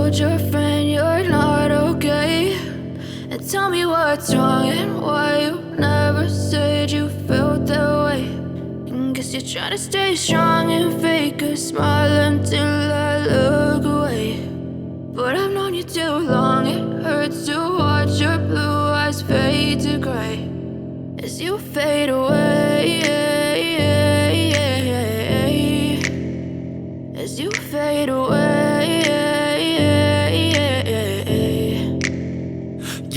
told your friend you're not okay, and tell me what's wrong and why you never said you felt that way. And guess you're trying to stay strong and fake a smile until I look away. But I've known you too long, it hurts to watch your blue eyes fade to gray as you fade away, as you fade away.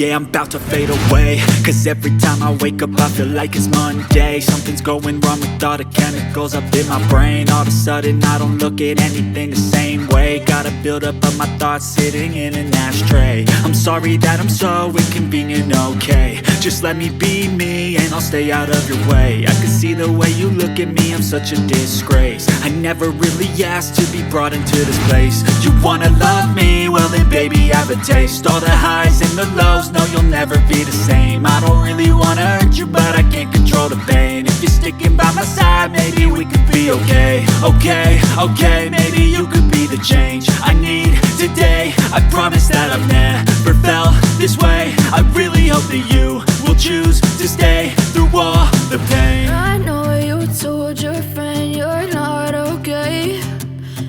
Yeah, I'm about to fade away, cause every time I wake up I feel like it's Monday. Something's going wrong with all the chemicals up in my brain. All of a sudden I don't look at anything the same way. Got a buildup of my thoughts sitting in an ashtray. I'm sorry that I'm so inconvenient, okay. Just let me be me and I'll stay out of your way. I can see the way you look at me, I'm such a disgrace. I never really asked to be brought into this place. You wanna love me? Well then baby, have a taste. All the highs and the lows, no, you'll never be the same. I don't really wanna hurt you, but I can't control the pain. If you're sticking by my side, maybe we could be okay. Okay, maybe you could be the change I need today. I promise that I've never felt this way. I really hope that you will choose to stay through all the pain. I know you told your friend you're not okay,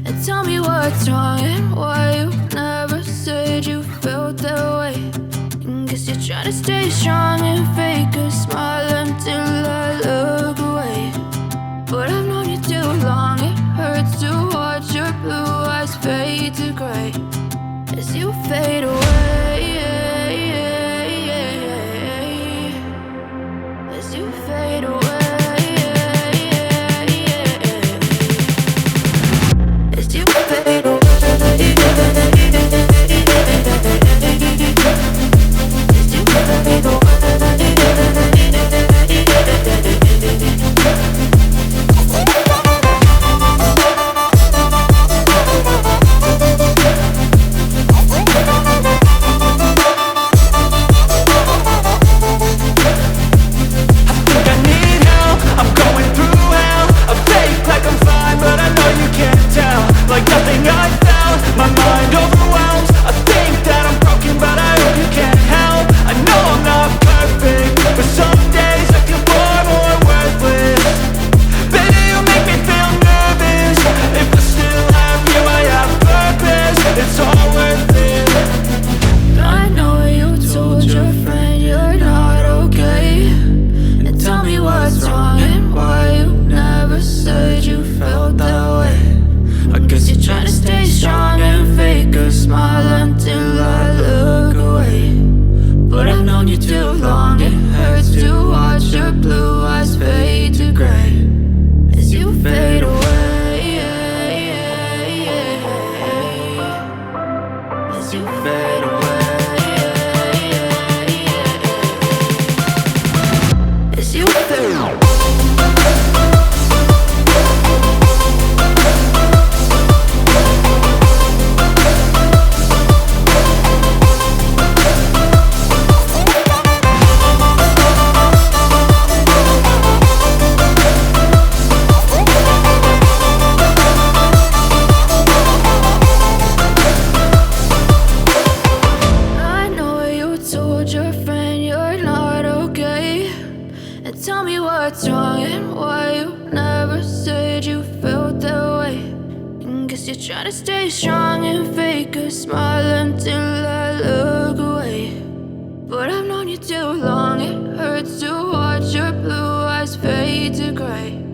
and tell me what's wrong and why you never said you felt that way. Guess you're trying to stay strong and fake a smile until I look away. But I've known you too long, it hurts to watch your blue eyes fade to gray as you fade away, as you fade away, as you fade away. Tell me what's wrong and why you never said you felt that way. And guess you're trying to stay strong and fake a smile until I look away. But I've known you too long, it hurts to watch your blue eyes fade to gray